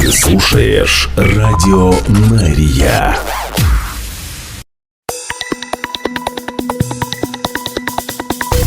Ты слушаешь Радио Мария.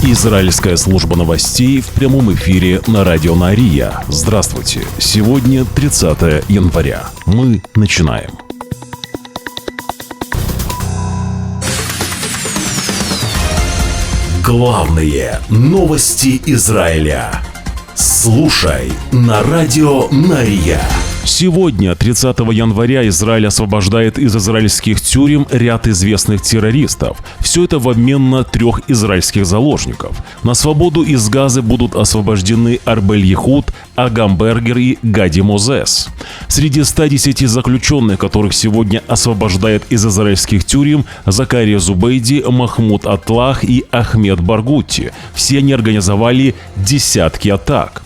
Израильская служба новостей в прямом эфире на Радио Мария. Здравствуйте. Сегодня 30 января. Мы начинаем. Главные новости Израиля. Слушай на Радио Мария. Сегодня, 30 января, Израиль освобождает из израильских тюрем ряд известных террористов. Все это в обмен на 3 израильских заложников. На свободу из Газы будут освобождены Арбель Яхуд, Агам Бергер и Гади Мозес. Среди 110 заключенных, которых сегодня освобождает из израильских тюрем, Закария Зубейди, Махмуд Атлах и Ахмед Баргутти. Все они организовали десятки атак.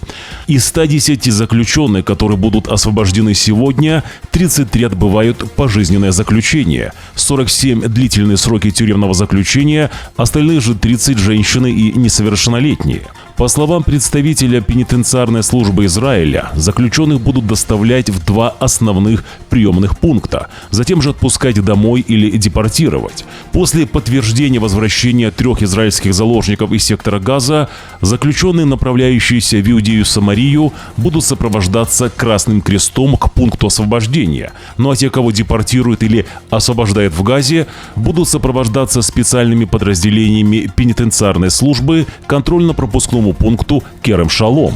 Из 110 заключенных, которые будут освобождены сегодня, 33 отбывают пожизненное заключение, 47 – длительные сроки тюремного заключения, остальные же 30 – женщины и несовершеннолетние. По словам представителя пенитенциарной службы Израиля, заключенных будут доставлять в 2 основных приемных пункта, затем же отпускать домой или депортировать. После подтверждения возвращения 3 израильских заложников из сектора Газа, заключенные, направляющиеся в Иудею и Самарию, будут сопровождаться Красным Крестом к пункту освобождения. Ну а те, кого депортируют или освобождают в Газе, будут сопровождаться специальными подразделениями пенитенциарной службы к контрольно-пропускному пункту Керем-Шалом.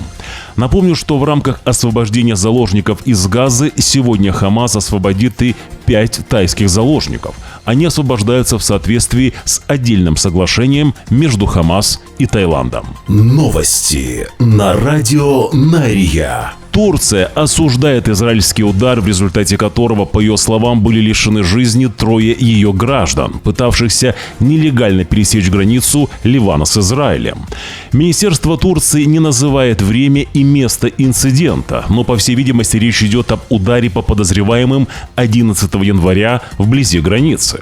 Напомню, что в рамках освобождения заложников из Газы сегодня Хамас освободит и 5 тайских заложников. Они освобождаются в соответствии с отдельным соглашением между Хамас и Таиландом. Новости на Радио Мария. Турция осуждает израильский удар, в результате которого, по ее словам, были лишены жизни 3 ее граждан, пытавшихся нелегально пересечь границу Ливана с Израилем. Министерство Турции не называет время и место инцидента, но, по всей видимости, речь идет об ударе по подозреваемым 11 января вблизи границы.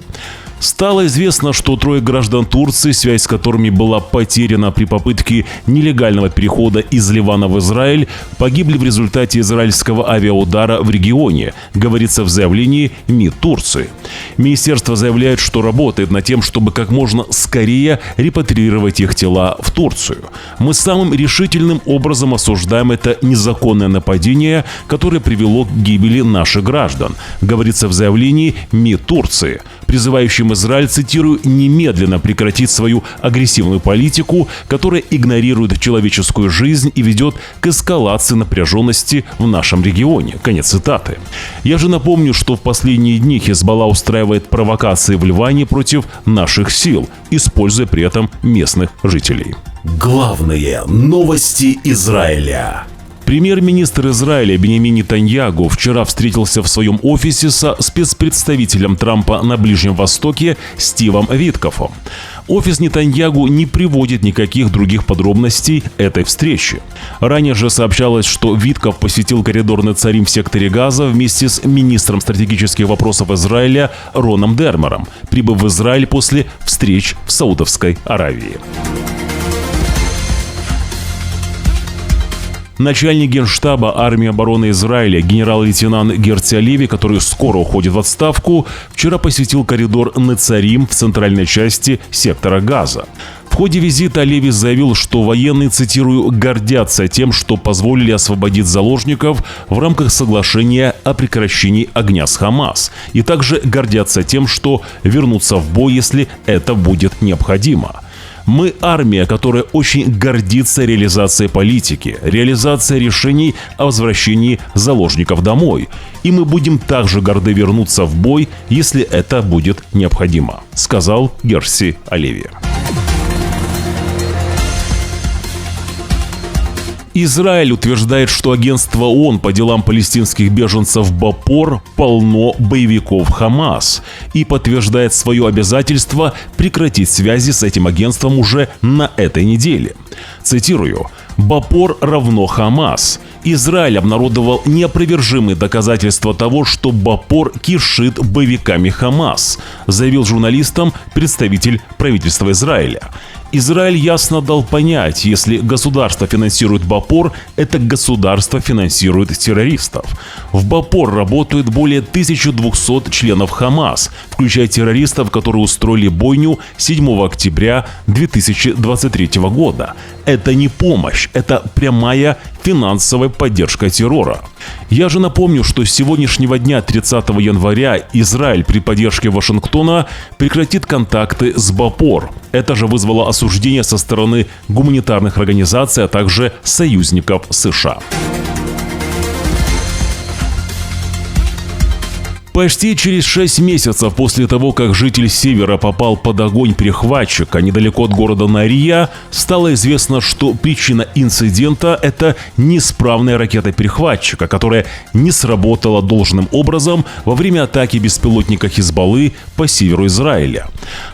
Стало известно, что 3 граждан Турции, связь с которыми была потеряна при попытке нелегального перехода из Ливана в Израиль, погибли в результате израильского авиаудара в регионе, говорится в заявлении МИД Турции. Министерство заявляет, что работает над тем, чтобы как можно скорее репатриировать их тела в Турцию. Мы самым решительным образом осуждаем это незаконное нападение, которое привело к гибели наших граждан, говорится в заявлении МИД Турции, призывающим Израиль, цитирую, «немедленно прекратить свою агрессивную политику, которая игнорирует человеческую жизнь и ведет к эскалации напряженности в нашем регионе». Конец цитаты. Я же напомню, что в последние дни Хизбалла устраивает провокации в Ливане против наших сил, используя при этом местных жителей. Главные новости Израиля. Премьер-министр Израиля Биньямин Нетаньяху вчера встретился в своем офисе со спецпредставителем Трампа на Ближнем Востоке Стивом Виткофом. Офис Нетаньяху не приводит никаких других подробностей этой встречи. Ранее же сообщалось, что Виткоф посетил коридор Нецарим в секторе Газа вместе с министром стратегических вопросов Израиля Роном Дермером, прибыв в Израиль после встреч в Саудовской Аравии. Начальник Генштаба армии обороны Израиля генерал-лейтенант Герци Алеви, который скоро уходит в отставку, вчера посетил коридор Нецарим в центральной части сектора Газа. В ходе визита Алеви заявил, что военные, цитирую, «гордятся тем, что позволили освободить заложников в рамках соглашения о прекращении огня с Хамас, и также гордятся тем, что вернутся в бой, если это будет необходимо». Мы армия, которая очень гордится реализацией политики, реализацией решений о возвращении заложников домой. И мы будем также горды вернуться в бой, если это будет необходимо, сказал Герци Алеви. Израиль утверждает, что агентство ООН по делам палестинских беженцев БАПОР полно боевиков Хамас и подтверждает свое обязательство прекратить связи с этим агентством уже на этой неделе. Цитирую: «БАПОР равно Хамас. Израиль обнародовал неопровержимые доказательства того, что БАПОР кишит боевиками Хамас», заявил журналистам представитель правительства Израиля. Израиль ясно дал понять, если государство финансирует БАПОР, это государство финансирует террористов. В БАПОР работают более 1200 членов ХАМАС, включая террористов, которые устроили бойню 7 октября 2023 года. Это не помощь, это прямая финансовая поддержка террора. Я же напомню, что с сегодняшнего дня, 30 января, Израиль при поддержке Вашингтона прекратит контакты с БАПОР. Это же вызвало осуждение со стороны гуманитарных организаций, а также союзников США. Почти через 6 месяцев после того, как житель Севера попал под огонь перехватчика недалеко от города Нария, стало известно, что причина инцидента – это неисправная ракета перехватчика, которая не сработала должным образом во время атаки беспилотника Хизбаллы по северу Израиля.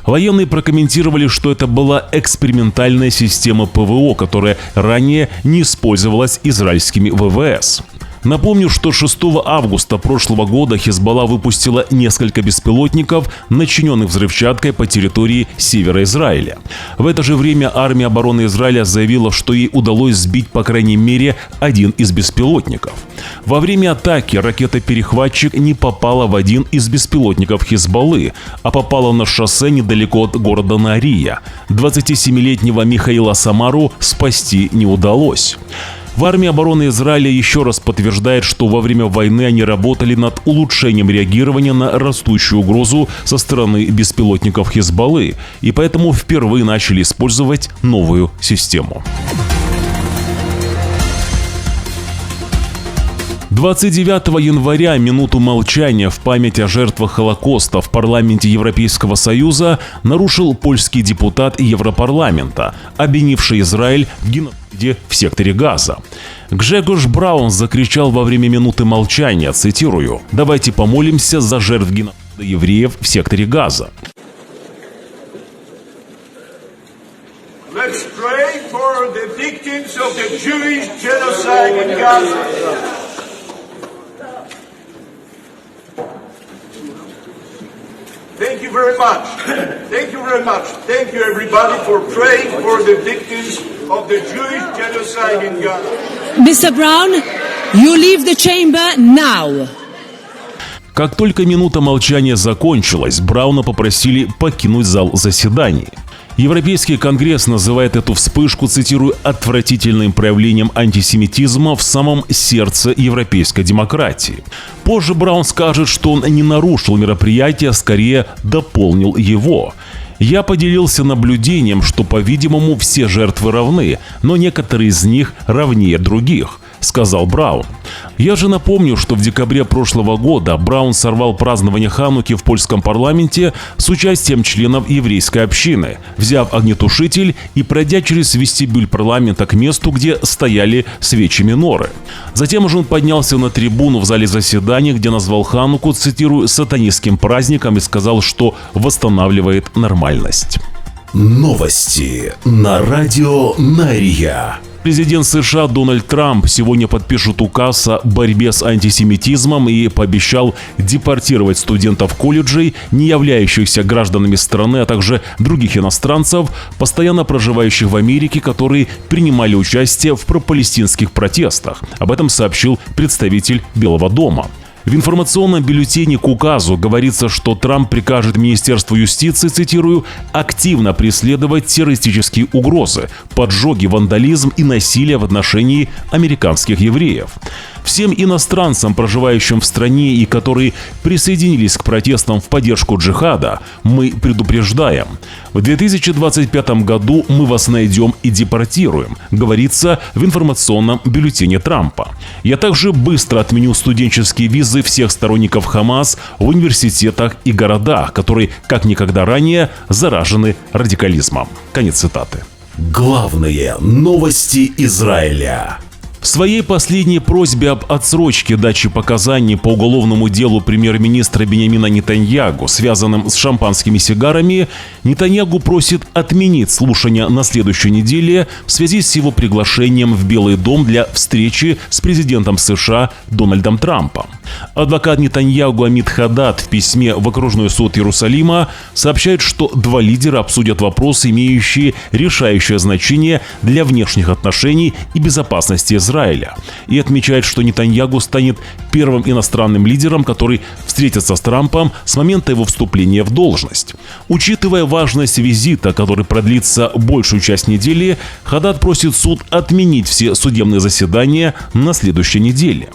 Военные прокомментировали, что это была экспериментальная система ПВО, которая ранее не использовалась израильскими ВВС. Напомню, что 6 августа прошлого года Хизбалла выпустила несколько беспилотников, начиненных взрывчаткой по территории севера Израиля. В это же время армия обороны Израиля заявила, что ей удалось сбить по крайней мере один из беспилотников. Во время атаки ракета-перехватчик не попала в один из беспилотников Хизбаллы, а попала на шоссе недалеко от города Нария. 27-летнего Михаила Самару спасти не удалось. В армии обороны Израиля еще раз подтверждает, что во время войны они работали над улучшением реагирования на растущую угрозу со стороны беспилотников Хизбаллы, и поэтому впервые начали использовать новую систему. 29 января минуту молчания в память о жертвах Холокоста в парламенте Европейского Союза нарушил польский депутат Европарламента, обвинивший Израиль в геноциде в секторе Газа. Гжегош Браун закричал во время минуты молчания, цитирую: «Давайте помолимся за жертв геноцида евреев в секторе Газа». Let's pray for the victims of the Jewish genocide in Gaza. Thank you very much. Thank you very much. Thank you everybody for praying for the victims of the Jewish genocide in Gaza. Mr. Brown, you leave the chamber now. Как только минута молчания закончилась, Брауна попросили покинуть зал заседаний. Европейский конгресс называет эту вспышку, цитирую, «отвратительным проявлением антисемитизма в самом сердце европейской демократии». Позже Браун скажет, что он не нарушил мероприятие, а скорее дополнил его. «Я поделился наблюдением, что, по-видимому, все жертвы равны, но некоторые из них равнее других», — сказал Браун. Я же напомню, что в декабре прошлого года Браун сорвал празднование Хануки в польском парламенте с участием членов еврейской общины, взяв огнетушитель и пройдя через вестибюль парламента к месту, где стояли свечи миноры. Затем же он поднялся на трибуну в зале заседаний, где назвал Хануку, цитирую, «сатанистским праздником» и сказал, что восстанавливает нормальность. Новости на радио Нария. Президент США Дональд Трамп сегодня подпишет указ о борьбе с антисемитизмом и пообещал депортировать студентов колледжей, не являющихся гражданами страны, а также других иностранцев, постоянно проживающих в Америке, которые принимали участие в пропалестинских протестах. Об этом сообщил представитель Белого дома. В информационном бюллетене к указу говорится, что Трамп прикажет Министерству юстиции, цитирую, «активно преследовать террористические угрозы, поджоги, вандализм и насилие в отношении американских евреев». Всем иностранцам, проживающим в стране и которые присоединились к протестам в поддержку джихада, мы предупреждаем: в 2025 году мы вас найдем и депортируем, говорится в информационном бюллетене Трампа. Я также быстро отменю студенческие визы всех сторонников ХАМАС в университетах и городах, которые, как никогда ранее, заражены радикализмом. Конец цитаты. Главные новости Израиля. В своей последней просьбе об отсрочке дачи показаний по уголовному делу премьер-министра Биньямина Нетаньяху, связанным с шампанскими сигарами, Нетаньяху просит отменить слушания на следующей неделе в связи с его приглашением в Белый дом для встречи с президентом США Дональдом Трампом. Адвокат Нетаньяху Амит Хадад в письме в окружной суд Иерусалима сообщает, что два лидера обсудят вопросы, имеющие решающее значение для внешних отношений и безопасности Израиля, и отмечает, что Нетаньяху станет первым иностранным лидером, который встретится с Трампом с момента его вступления в должность. Учитывая важность визита, который продлится большую часть недели, Хадад просит суд отменить все судебные заседания на следующей неделе.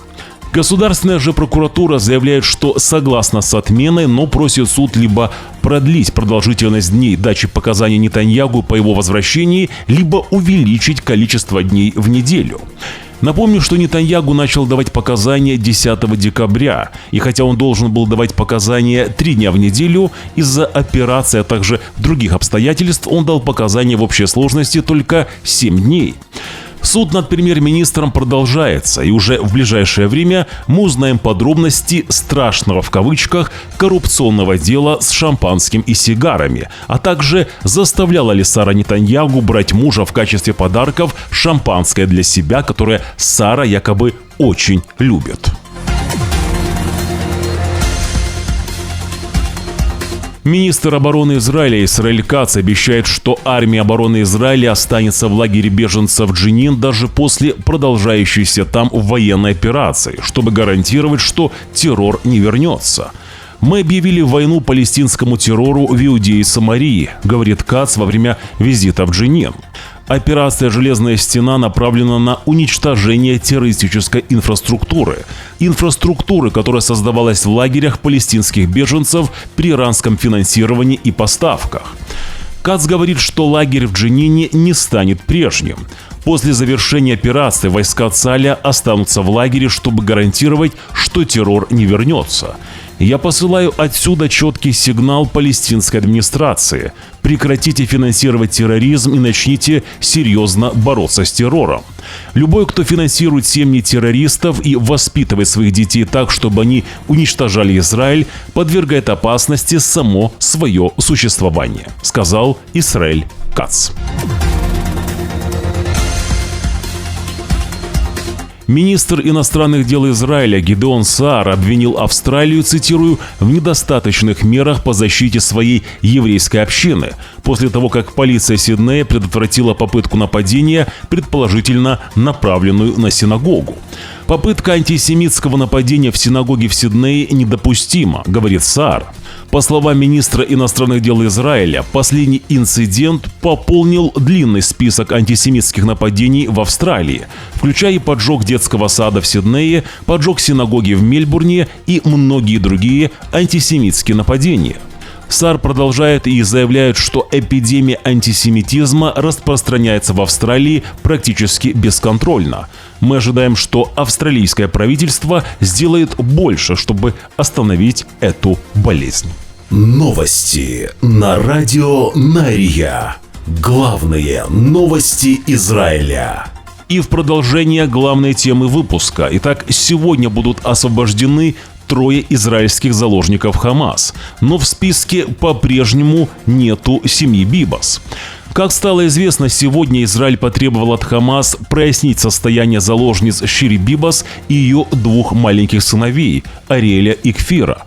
Государственная же прокуратура заявляет, что согласна с отменой, но просит суд либо продлить продолжительность дней дачи показаний Нетаньяху по его возвращении, либо увеличить количество дней в неделю. Напомню, что Нетаньяху начал давать показания 10 декабря, и хотя он должен был давать показания 3 дня в неделю, из-за операции, а также других обстоятельств он дал показания в общей сложности только 7 дней. Суд над премьер-министром продолжается, и уже в ближайшее время мы узнаем подробности «страшного» в кавычках коррупционного дела с шампанским и сигарами, а также заставляла ли Сара Нетаньяху брать мужа в качестве подарков шампанское для себя, которое Сара якобы очень любит. Министр обороны Израиля Исраэль Кац обещает, что армия обороны Израиля останется в лагере беженцев Дженин даже после продолжающейся там военной операции, чтобы гарантировать, что террор не вернется. «Мы объявили войну палестинскому террору в Иудее и Самарии», говорит Кац во время визита в Дженин. Операция «Железная стена» направлена на уничтожение террористической инфраструктуры. Инфраструктуры, которая создавалась в лагерях палестинских беженцев при иранском финансировании и поставках. Кац говорит, что лагерь в Дженине не станет прежним. После завершения операции войска Цаля останутся в лагере, чтобы гарантировать, что террор не вернется. «Я посылаю отсюда четкий сигнал палестинской администрации. Прекратите финансировать терроризм и начните серьезно бороться с террором. Любой, кто финансирует семьи террористов и воспитывает своих детей так, чтобы они уничтожали Израиль, подвергает опасности само свое существование», сказал Исраэль Кац. Министр иностранных дел Израиля Гидеон Саар обвинил Австралию, цитирую, в недостаточных мерах по защите своей еврейской общины, после того, как полиция Сиднея предотвратила попытку нападения, предположительно направленную на синагогу. «Попытка антисемитского нападения в синагоге в Сиднее недопустима», говорит Саар. По словам министра иностранных дел Израиля, последний инцидент пополнил длинный список антисемитских нападений в Австралии, включая и поджог детского сада в Сиднее, поджог синагоги в Мельбурне и многие другие антисемитские нападения. Саар продолжает и заявляет, что эпидемия антисемитизма распространяется в Австралии практически бесконтрольно. «Мы ожидаем, что австралийское правительство сделает больше, чтобы остановить эту болезнь». Новости на радио Нария. Главные новости Израиля. И в продолжение главной темы выпуска. Итак, сегодня будут освобождены 3 израильских заложников Хамас, но в списке по-прежнему нету семьи Бибас. Как стало известно, сегодня Израиль потребовал от Хамас прояснить состояние заложниц Шири Бибас и ее 2 маленьких сыновей – Ариэля и Кфира.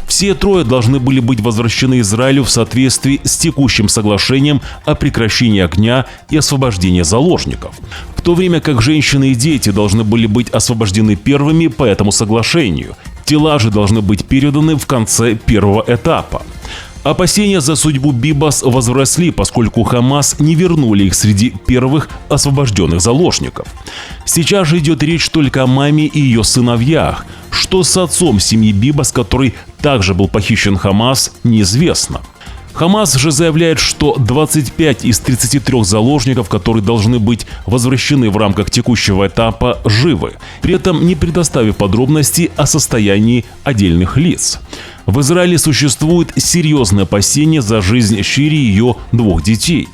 Все 3 должны были быть возвращены Израилю в соответствии с текущим соглашением о прекращении огня и освобождении заложников, в то время как женщины и дети должны были быть освобождены первыми по этому соглашению. Тела же должны быть переданы в конце первого этапа. Опасения за судьбу Бибас возросли, поскольку Хамас не вернули их среди первых освобожденных заложников. Сейчас же идет речь только о маме и ее сыновьях. Что с отцом семьи Бибас, который также был похищен Хамас, неизвестно. Хамас же заявляет, что 25 из 33 заложников, которые должны быть возвращены в рамках текущего этапа, живы, при этом не предоставив подробностей о состоянии отдельных лиц. В Израиле существует серьезное опасение за жизнь Шири и ее 2 детей.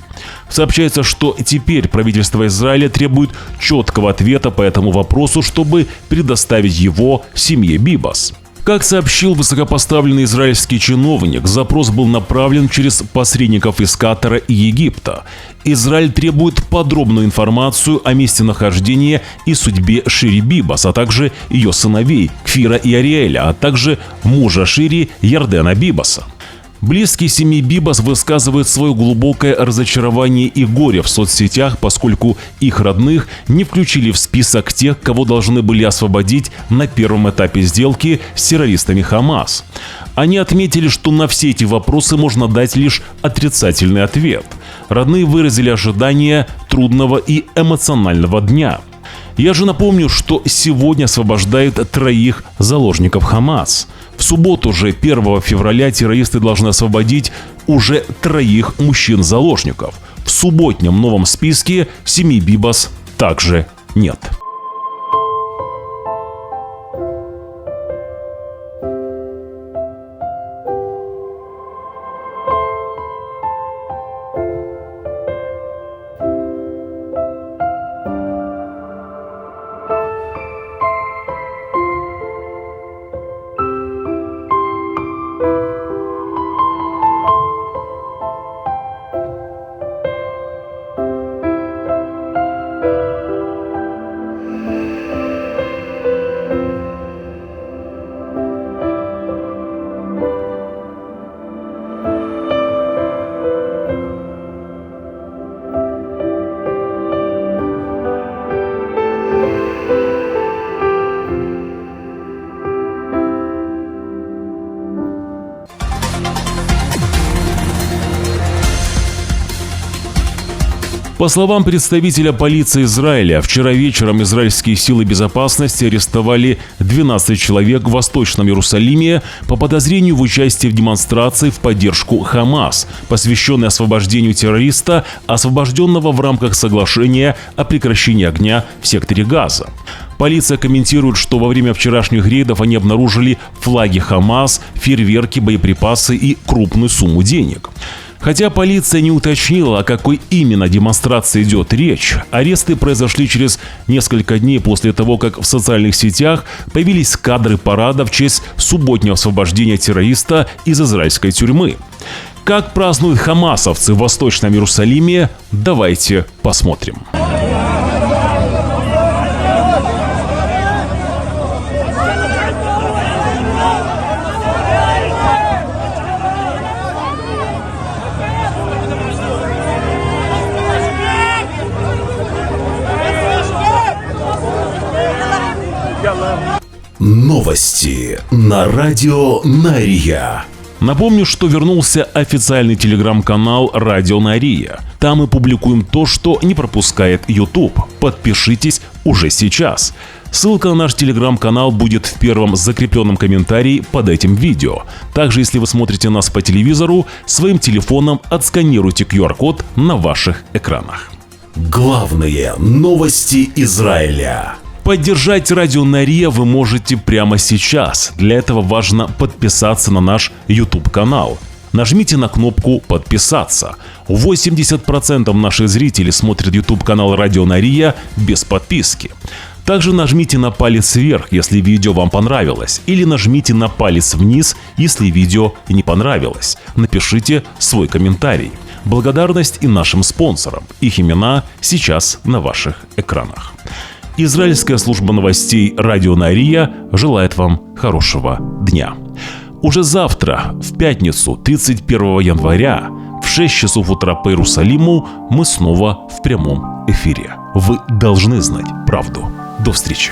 Сообщается, что теперь правительство Израиля требует четкого ответа по этому вопросу, чтобы предоставить его семье Бибас. Как сообщил высокопоставленный израильский чиновник, запрос был направлен через посредников из Катара и Египта. Израиль требует подробную информацию о месте нахождения и судьбе Шири Бибас, а также ее сыновей Кфира и Ариэля, а также мужа Шири Ярдена Бибаса. Близкие семьи Бибас высказывают свое глубокое разочарование и горе в соцсетях, поскольку их родных не включили в список тех, кого должны были освободить на первом этапе сделки с террористами Хамас. Они отметили, что на все эти вопросы можно дать лишь отрицательный ответ. Родные выразили ожидание трудного и эмоционального дня. Я же напомню, что сегодня освобождают 3 заложников Хамас. В субботу же, 1 февраля, террористы должны освободить уже 3 мужчин-заложников. В субботнем новом списке семьи Бибас также нет. По словам представителя полиции Израиля, вчера вечером израильские силы безопасности арестовали 12 человек в Восточном Иерусалиме по подозрению в участии в демонстрации в поддержку Хамас, посвященной освобождению террориста, освобожденного в рамках соглашения о прекращении огня в секторе Газа. Полиция комментирует, что во время вчерашних рейдов они обнаружили флаги Хамас, фейерверки, боеприпасы и крупную сумму денег. Хотя полиция не уточнила, о какой именно демонстрации идет речь, аресты произошли через несколько дней после того, как в социальных сетях появились кадры парада в честь субботнего освобождения террориста из израильской тюрьмы. Как празднуют хамасовцы в Восточном Иерусалиме, давайте посмотрим. Новости на радио Нария. Напомню, что вернулся официальный телеграм-канал «Радио Нария». Там мы публикуем то, что не пропускает YouTube. Подпишитесь уже сейчас. Ссылка на наш телеграм-канал будет в первом закрепленном комментарии под этим видео. Также, если вы смотрите нас по телевизору, своим телефоном отсканируйте QR-код на ваших экранах. Главные новости Израиля. Поддержать Радио Нария вы можете прямо сейчас. Для этого важно подписаться на наш YouTube-канал. Нажмите на кнопку «Подписаться». 80% наших зрителей смотрят YouTube-канал Радио Нария без подписки. Также нажмите на палец вверх, если видео вам понравилось, или нажмите на палец вниз, если видео не понравилось. Напишите свой комментарий. Благодарность и нашим спонсорам. Их имена сейчас на ваших экранах. Израильская служба новостей «Радио Нария» желает вам хорошего дня. Уже завтра, в пятницу, 31 января, в 6 часов утра по Иерусалиму, мы снова в прямом эфире. Вы должны знать правду. До встречи.